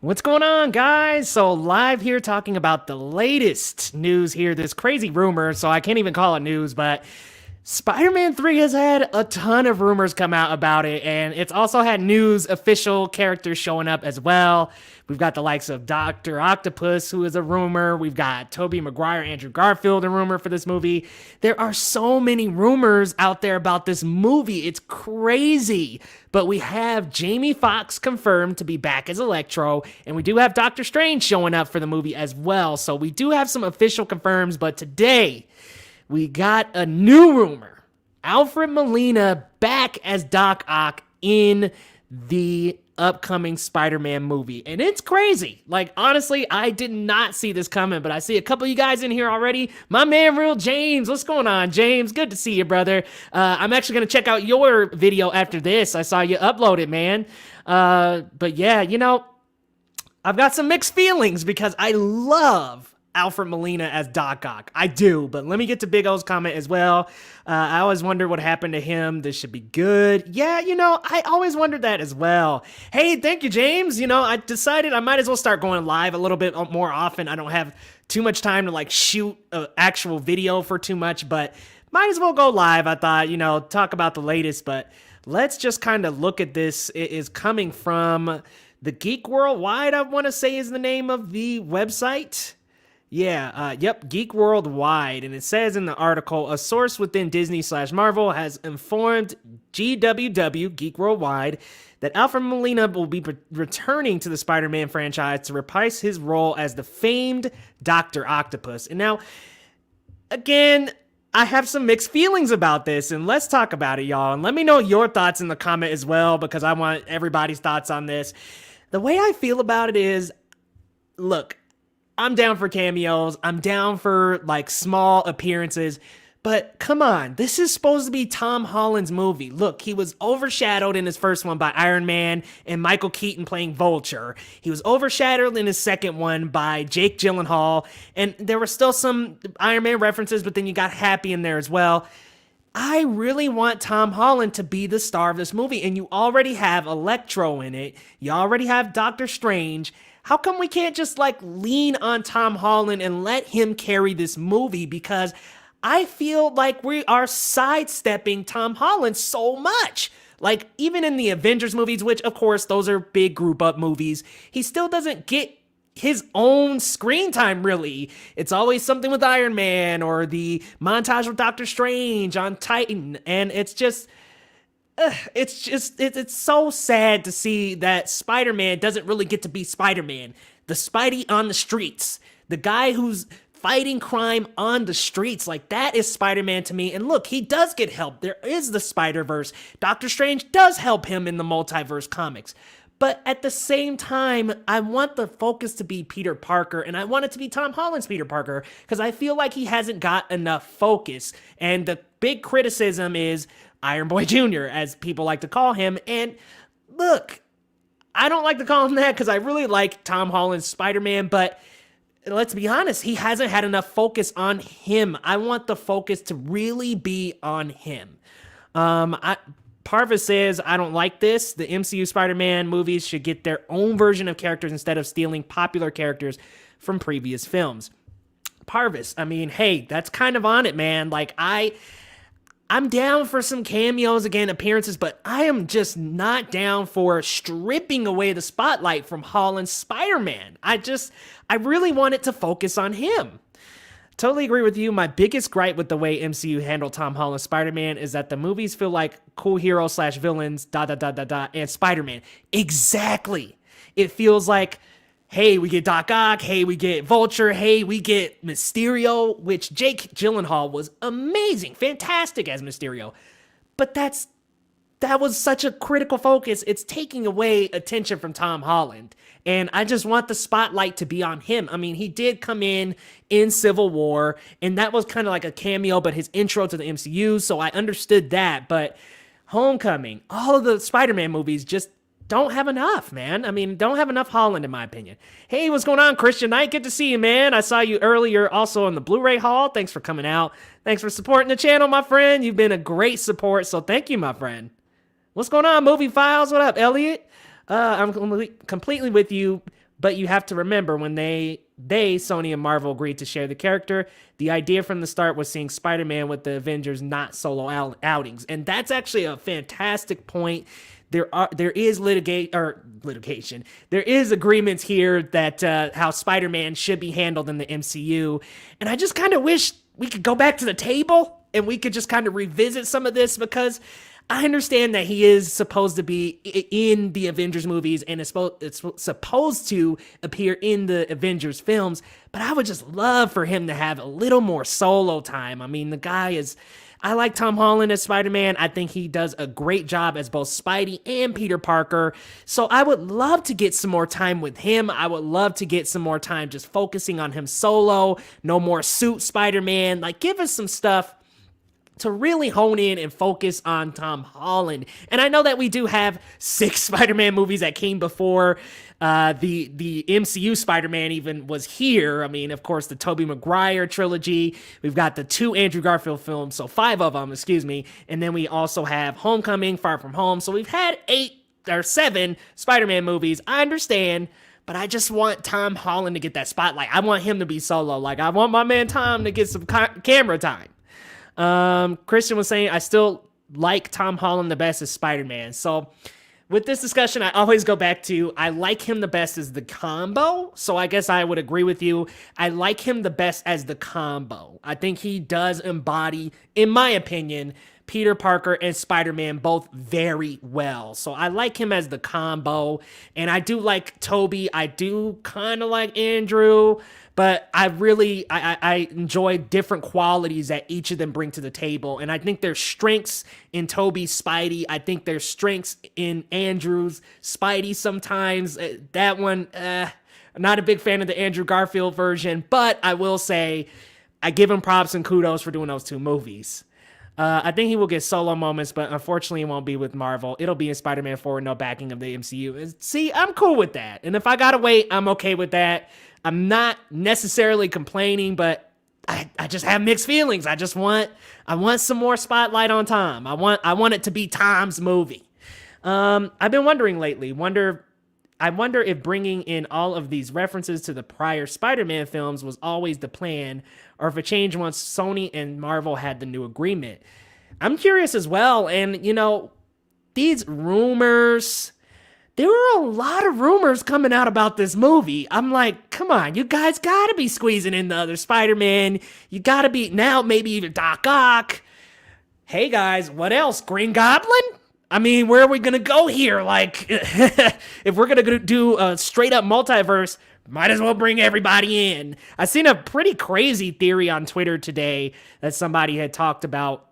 What's going on, guys? So live here talking about the latest news here, this crazy rumor, so I can't even call it news, but Spider-Man 3 has had a ton of rumors come out about it, and it's also had news official characters showing up as well. We've got the likes of Doctor Octopus, who is a rumor. We've got Tobey Maguire, Andrew Garfield, a rumor for this movie. There are so many rumors out there about this movie. It's crazy. But we have Jamie Foxx confirmed to be back as Electro, and we do have Doctor Strange showing up for the movie as well. So we do have some official confirms, but today we got a new rumor. Alfred Molina back as Doc Ock in the upcoming Spider-Man movie. And it's crazy. Like, honestly, I did not see this coming, but I see a couple of you guys in here already. My man, Real James. What's going on, James? Good to see you, brother. I'm actually going to check out your video after this. I saw you upload it, man. But yeah, I've got some mixed feelings because I love Alfred Molina as Doc Ock. I do, but let me get to Big O's comment as well. I always wonder what happened to him. This should be good. Yeah, I always wondered that as well. Hey, thank you, James. I decided I might as well start going live a little bit more often. I don't have too much time to shoot an actual video for too much, but might as well go live. I thought, talk about the latest, but let's just kind of look at this. It is coming from the Geek Worldwide, I want to say is the name of the website. Yeah, Geek Worldwide, and it says in the article, a source within Disney/Marvel has informed GWW, Geek Worldwide, that Alfred Molina will be returning to the Spider-Man franchise to reprise his role as the famed Doctor Octopus. And now, again, I have some mixed feelings about this, and let's talk about it, y'all. And let me know your thoughts in the comment as well, because I want everybody's thoughts on this. The way I feel about it is, look, I'm down for cameos. I'm down for small appearances, but come on, this is supposed to be Tom Holland's movie. Look, he was overshadowed in his first one by Iron Man and Michael Keaton playing Vulture. He was overshadowed in his second one by Jake Gyllenhaal, and there were still some Iron Man references, but then you got Happy in there as well. I really want Tom Holland to be the star of this movie, and you already have Electro in it. You already have Doctor Strange. How come we can't just lean on Tom Holland and let him carry this movie? Because I feel like we are sidestepping Tom Holland so much. Even in the Avengers movies, which of course those are big group up movies, he still doesn't get his own screen time, really. It's always something with Iron Man or the montage with Doctor Strange on Titan, and it's so sad to see that Spider-Man doesn't really get to be Spider-Man. The Spidey on the streets. The guy who's fighting crime on the streets. That is Spider-Man to me. And look, he does get help. There is the Spider-Verse. Doctor Strange does help him in the multiverse comics. But at the same time, I want the focus to be Peter Parker, and I want it to be Tom Holland's Peter Parker, because I feel like he hasn't got enough focus. And the big criticism is Iron Boy Jr., as people like to call him. And look, I don't like to call him that because I really like Tom Holland's Spider-Man, but let's be honest, he hasn't had enough focus on him. I want the focus to really be on him. Parvis says, I don't like this. The MCU Spider-Man movies should get their own version of characters instead of stealing popular characters from previous films. Parvis, hey, that's kind of on it, man. I'm down for some cameos, again, appearances, but I am just not down for stripping away the spotlight from Holland's Spider-Man. I really want it to focus on him. Totally agree with you. My biggest gripe with the way MCU handled Tom Holland's Spider-Man is that the movies feel like cool heroes/villains, and Spider-Man. Exactly. It feels like, hey, we get Doc Ock, hey, we get Vulture, hey, we get Mysterio, which Jake Gyllenhaal was amazing, fantastic as Mysterio. But that was such a critical focus. It's taking away attention from Tom Holland. And I just want the spotlight to be on him. He did come in Civil War, and that was kind of like a cameo, but his intro to the MCU, so I understood that. But Homecoming, all of the Spider-Man movies just don't have enough, man. Don't have enough Holland, in my opinion. Hey, what's going on, Christian Knight? Good to see you, man. I saw you earlier also in the Blu-ray Hall. Thanks for coming out. Thanks for supporting the channel, my friend. You've been a great support, so thank you, my friend. What's going on, Movie Files? What up, Elliot? I'm completely with you. But you have to remember when Sony and Marvel agreed to share the character, the idea from the start was seeing Spider-Man with the Avengers, not solo outings. And that's actually a fantastic point. There is litigation. There is agreements here that how Spider-Man should be handled in the MCU. And I just kind of wish we could go back to the table and we could just kind of revisit some of this, because I understand that he is supposed to be in the Avengers movies and it's supposed to appear in the Avengers films, but I would just love for him to have a little more solo time. I mean, I like Tom Holland as Spider-Man. I think he does a great job as both Spidey and Peter Parker. So I would love to get some more time with him. I would love to get some more time just focusing on him solo. No more suit Spider-Man. Like, give us some stuff to really hone in and focus on Tom Holland. And I know that we do have 6 Spider-Man movies that came before the MCU Spider-Man even was here. I mean, of course, the Tobey Maguire trilogy. We've got the 2 Andrew Garfield films, so 5 of them, excuse me. And then we also have Homecoming, Far From Home. So we've had 7 Spider-Man movies. I understand, but I just want Tom Holland to get that spotlight. I want him to be solo. Like, I want my man Tom to get some camera time. Christian was saying, I still like Tom Holland the best as Spider-Man. So with this discussion, I always go back to, I like him the best as the combo. So I guess I would agree with you. I like him the best as the combo. I think he does embody, in my opinion, Peter Parker and Spider-Man both very well. So I like him as the combo. And I do like Toby. I do kind of like Andrew. But I enjoy different qualities that each of them bring to the table. And I think there's strengths in Toby's Spidey. I think there's strengths in Andrew's Spidey sometimes. That one, I'm not a big fan of the Andrew Garfield version. But I will say, I give him props and kudos for doing those 2 movies. I think he will get solo moments, but unfortunately it won't be with Marvel. It'll be in Spider-Man 4 with no backing of the MCU. See, I'm cool with that. And if I gotta wait, I'm okay with that. I'm not necessarily complaining, but I just have mixed feelings. I want some more spotlight on Tom. I want it to be Tom's movie. I've been wondering lately, I wonder if bringing in all of these references to the prior Spider-Man films was always the plan, or if it changed once Sony and Marvel had the new agreement. I'm curious as well, and these rumors, there were a lot of rumors coming out about this movie. I'm like, come on, you guys gotta be squeezing in the other Spider-Man. You gotta be, now maybe even Doc Ock. Hey guys, what else? Green Goblin? I mean, where are we gonna go here? Like, if we're gonna do a straight up multiverse, might as well bring everybody in. I seen a pretty crazy theory on Twitter today that somebody had talked about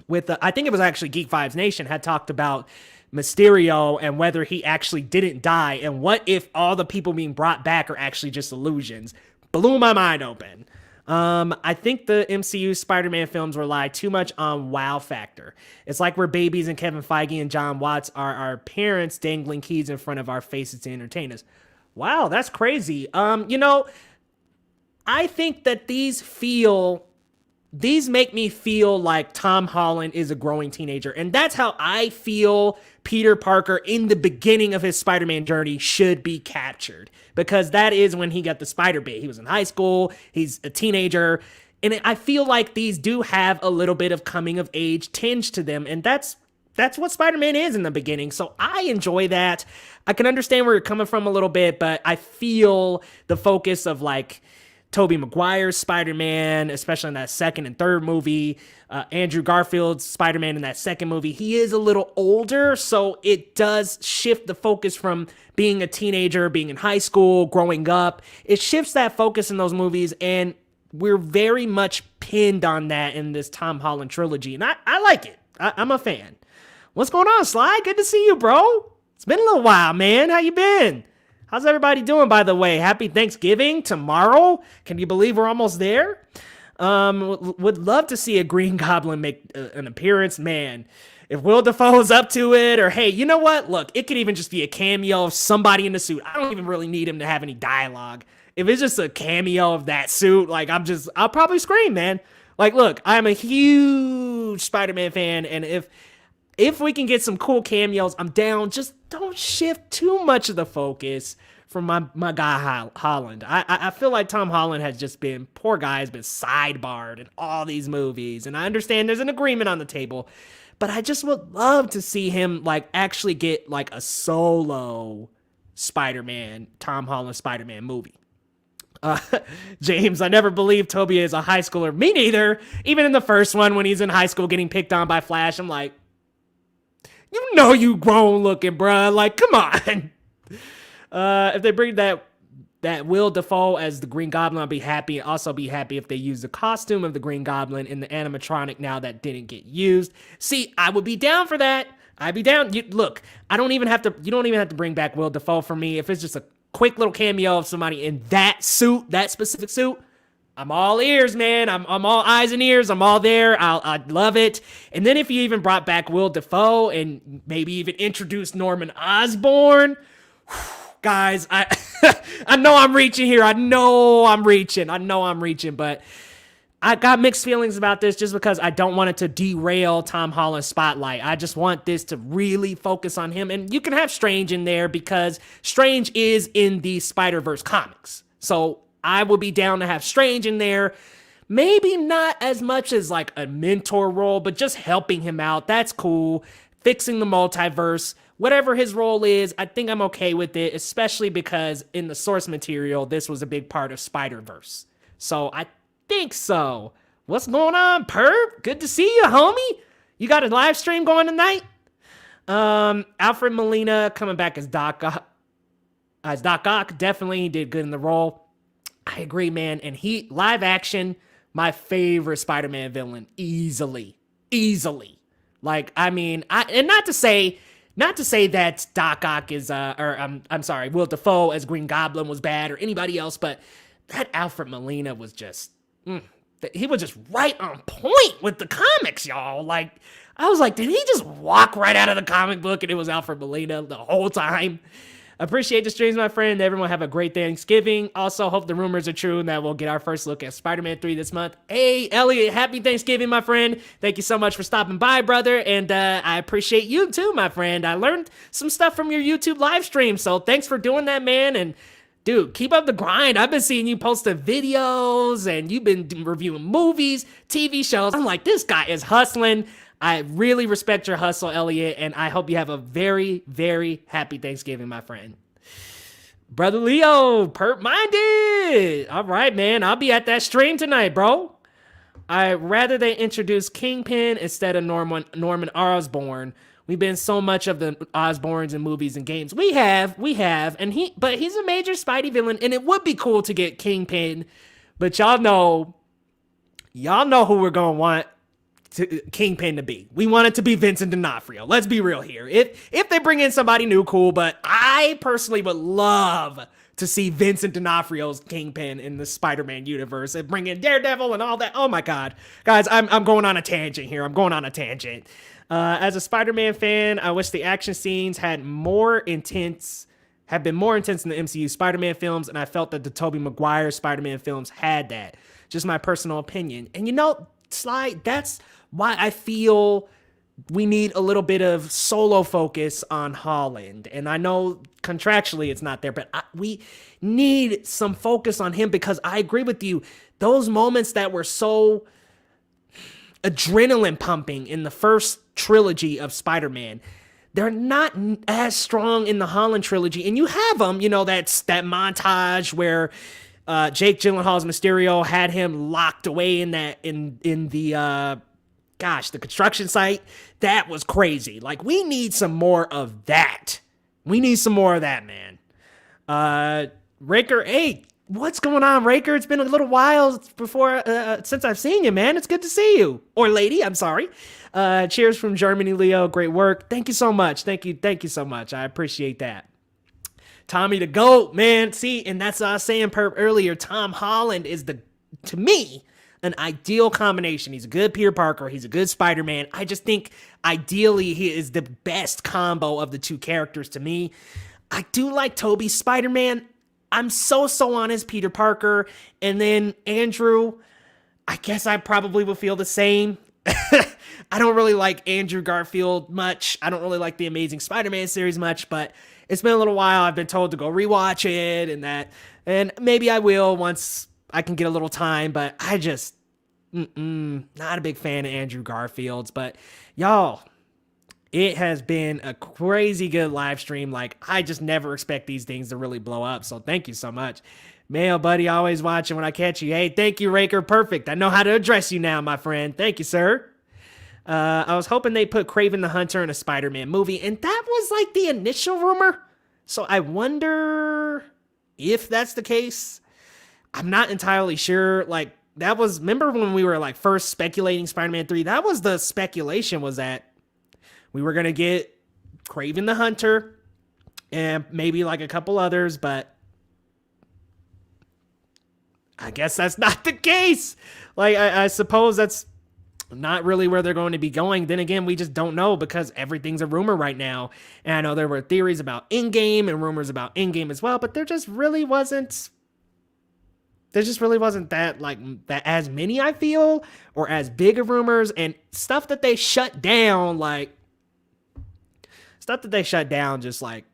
with, I think it was actually Geek Vibes Nation, had talked about Mysterio and whether he actually didn't die, and what if all the people being brought back are actually just illusions. Blew my mind open. I think the MCU Spider-Man films rely too much on wow factor. It's like we're babies and Kevin Feige and John Watts are our parents dangling keys in front of our faces to entertain us. Wow, that's crazy. I think that these make me feel like Tom Holland is a growing teenager. And that's how I feel Peter Parker in the beginning of his Spider-Man journey should be captured. Because that is when he got the spider bit. He was in high school, he's a teenager. And I feel like these do have a little bit of coming of age tinge to them. And that's what Spider-Man is in the beginning. So I enjoy that. I can understand where you're coming from a little bit, but I feel the focus of like Tobey Maguire's Spider-Man, especially in that second and third movie, Andrew Garfield's Spider-Man in that second movie, he is a little older, so it does shift the focus from being a teenager, being in high school, growing up. It shifts that focus in those movies, and we're very much pinned on that in this Tom Holland trilogy, and I like it. I'm a fan. What's going on, Sly? Good to see you, bro. It's been a little while, man. How you been? How's everybody doing, by the way? Happy Thanksgiving tomorrow. Can you believe we're almost there? Would love to see a Green Goblin make an appearance. Man, if Will Dafoe's up to it, or hey, you know what? Look, it could even just be a cameo of somebody in the suit. I don't even really need him to have any dialogue. If it's just a cameo of that suit, like I'll probably scream, man. Like, look, I'm a huge Spider-Man fan, and if we can get some cool cameos, I'm down. Just don't shift too much of the focus from my guy Holland. I feel like Tom Holland has just been, poor guy, has been sidebarred in all these movies. And I understand there's an agreement on the table, but I just would love to see him like actually get like a solo Spider-Man, Tom Holland Spider-Man movie. James, I never believed Toby is a high schooler. Me neither. Even in the first one, when he's in high school getting picked on by Flash, I'm like, you know you grown looking, bruh. Like, come on. If they bring that Will Dafoe as the Green Goblin, I'll be happy. Also be happy if they use the costume of the Green Goblin in the animatronic now that didn't get used. See, I would be down for that. I'd be down. Look, you don't even have to bring back Will Dafoe for me. If it's just a quick little cameo of somebody in that suit, that specific suit, I'm all ears, man. I'm all eyes and ears. I'm all there. I'd love it. And then if you even brought back Will Dafoe and maybe even introduced Norman Osborn, guys, I know I'm reaching here. I know I'm reaching, but I got mixed feelings about this just because I don't want it to derail Tom Holland's spotlight. I just want this to really focus on him. And you can have Strange in there because Strange is in the Spider-Verse comics. So I will be down to have Strange in there. Maybe not as much as like a mentor role, but just helping him out. That's cool. Fixing the multiverse. Whatever his role is, I think I'm okay with it, especially because in the source material, this was a big part of Spider-Verse. So I think so. What's going on, Perp? Good to see you, homie. You got a live stream going tonight? Alfred Molina coming back as Doc Ock. Definitely, he did good in the role. I agree, man. And he, live action, my favorite Spider-Man villain, easily. Like, I mean, and not to say that Doc Ock is, I'm sorry, Will Dafoe as Green Goblin was bad or anybody else, but that Alfred Molina was just, he was just right on point with the comics, y'all. Like, I was like, did he just walk right out of the comic book and it was Alfred Molina the whole time? Appreciate the streams, my friend. Everyone have a great Thanksgiving. Also, hope the rumors are true and that we'll get our first look at Spider-Man 3 this month. Hey, Elliot, happy Thanksgiving, my friend. Thank you so much for stopping by, brother. And I appreciate you too, my friend. I learned some stuff from your YouTube live stream, so thanks for doing that, man. And dude, keep up the grind. I've been seeing you posting videos and you've been reviewing movies, TV shows. I'm like, this guy is hustling. I really respect your hustle, Elliot, and I hope you have a very, very happy Thanksgiving, my friend. Brother Leo, perp-minded. All right, man. I'll be at that stream tonight, bro. I'd rather they introduce Kingpin instead of Norman Osborn. We've been so much of the Osborns in movies and games. We have, but he's a major Spidey villain, and it would be cool to get Kingpin, but y'all know who we're gonna want Kingpin to be. We want it to be Vincent D'Onofrio. Let's be real here. If they bring in somebody new, cool, but I personally would love to see Vincent D'Onofrio's Kingpin in the Spider-Man universe and bring in Daredevil and all that. Oh my God. Guys, I'm going on a tangent here. As a Spider-Man fan, I wish the action scenes have been more intense in the MCU Spider-Man films, and I felt that the Tobey Maguire Spider-Man films had that. Just my personal opinion. And you know, Sly, that's why I feel we need a little bit of solo focus on Holland. And I know contractually it's not there, but we need some focus on him because I agree with you. Those moments that were so adrenaline pumping in the first trilogy of Spider-Man, they're not as strong in the Holland trilogy. And you have them, you know, that montage where Jake Gyllenhaal's Mysterio had him locked away in the construction site. That was crazy. Like, we need some more of that. Man. Raker, hey, what's going on, Raker? It's been a little while since I've seen you, man. It's good to see you. Or lady, I'm sorry. Cheers from Germany, Leo. Great work. Thank you so much. Thank you so much. I appreciate that. Tommy the GOAT, man. See, and that's what I was saying, Perp, earlier. Tom Holland is, to me, an ideal combination. He's a good Peter Parker. He's a good Spider-Man. I just think, ideally, he is the best combo of the two characters to me. I do like Tobey's Spider-Man. I'm so on his Peter Parker. And then Andrew, I guess I probably would feel the same. I don't really like Andrew Garfield much. I don't really like the Amazing Spider-Man series much, but it's been a little while. I've been told to go rewatch it and maybe I will once I can get a little time, but I just, not a big fan of Andrew Garfield's, but y'all, it has been a crazy good live stream. Like, I just never expect these things to really blow up, so thank you so much. Mail buddy, always watching when I catch you. Hey, thank you, Raker. Perfect. I know how to address you now, my friend. Thank you, sir. I was hoping they put Kraven the Hunter in a Spider-Man movie, and that was like the initial rumor. So I wonder if that's the case. I'm not entirely sure. Like, that was, remember when we were like first speculating Spider-Man 3? That was the speculation, was that we were going to get Kraven the Hunter and maybe like a couple others, but I guess that's not the case. Like, I suppose that's not really where they're going to be going. Then again, we just don't know because everything's a rumor right now. And I know there were theories about Endgame and rumors about Endgame as well, but there just really wasn't that, like, that as many, I feel, or as big of rumors, and stuff that they shut down, just like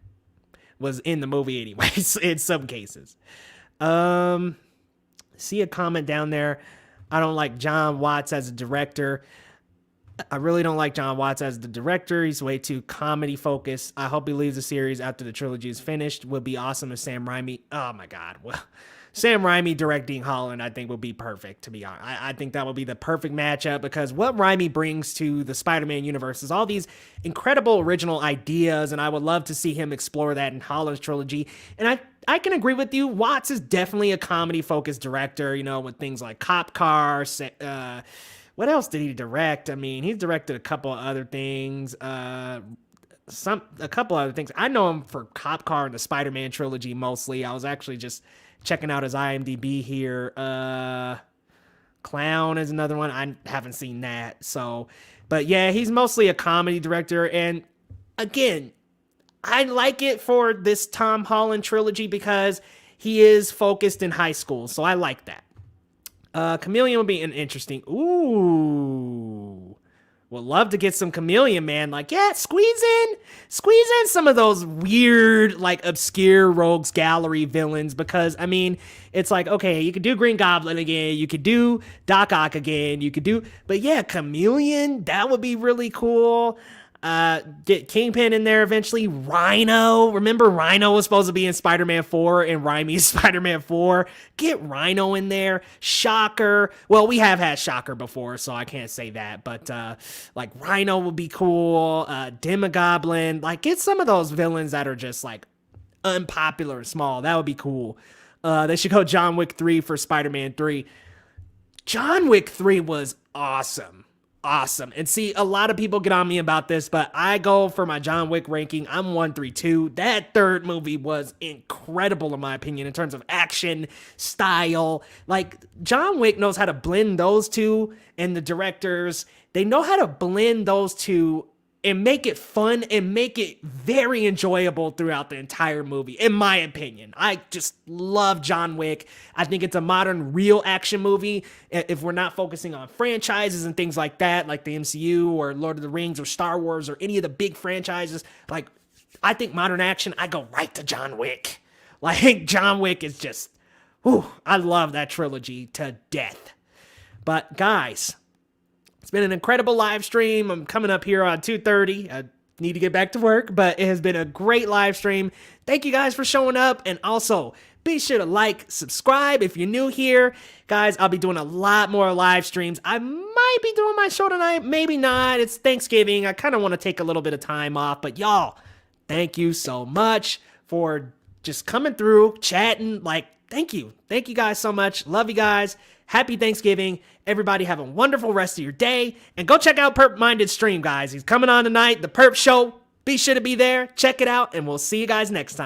was in the movie anyways in some cases. See a comment down there. I don't like John Watts as a director. I really don't like John Watts as the director. He's way too comedy focused. I hope he leaves the series after the trilogy is finished. Would be awesome if Sam Raimi. Oh my God. Well, Sam Raimi directing Holland, I think, would be perfect, to be honest. I think that would be the perfect matchup because what Raimi brings to the Spider-Man universe is all these incredible original ideas, and I would love to see him explore that in Holland's trilogy. And I can agree with you. Watts is definitely a comedy-focused director, you know, with things like Cop Car. What else did he direct? I mean, he's directed a couple of other things. A couple other things. I know him for Cop Car and the Spider-Man trilogy mostly. I was actually just checking out his IMDb here. Clown is another one. I haven't seen that. So, but yeah, he's mostly a comedy director. And again, I like it for this Tom Holland trilogy because he is focused in high school. So I like that. Chameleon would be an interesting. Ooh. Would love to get some Chameleon, man. Like, yeah, squeeze in some of those weird, like, obscure Rogues Gallery villains because, I mean, it's like, okay, you could do Green Goblin again, you could do Doc Ock again, but yeah, Chameleon, that would be really cool. Get Kingpin in there eventually. Rhino. Remember Rhino was supposed to be in Spider-Man 4 and Raimi's Spider-Man 4. Get Rhino in there. Shocker. Well, we have had Shocker before, so I can't say that. But, like, Rhino would be cool. Demogoblin. Like, get some of those villains that are just, like, unpopular and small. That would be cool. They should go John Wick 3 for Spider-Man 3. John Wick 3 was awesome. And see, a lot of people get on me about this, but I go for my John Wick ranking. I'm 132. That third movie was incredible, in my opinion, in terms of action, style. Like, John Wick knows how to blend those two, and the directors, they know how to blend those two and make it fun and make it very enjoyable throughout the entire movie, in my opinion. I just love John Wick. I think it's a modern, real action movie. If we're not focusing on franchises and things like that, like the MCU or Lord of the Rings or Star Wars or any of the big franchises, like, I think modern action, I go right to John Wick. Like, John Wick is just, I love that trilogy to death. But guys, it's been an incredible live stream. I'm coming up here on 2:30. I need to get back to work, but it has been a great live stream. Thank you guys for showing up. And also, be sure to like, subscribe if you're new here. Guys, I'll be doing a lot more live streams. I might be doing my show tonight, maybe not. It's Thanksgiving. I kind of want to take a little bit of time off. But y'all, thank you so much for just coming through, chatting. Like, thank you. Thank you guys so much. Love you guys. Happy Thanksgiving. Everybody have a wonderful rest of your day. And go check out Perp Minded stream, guys. He's coming on tonight. The Perp Show. Be sure to be there. Check it out. And we'll see you guys next time.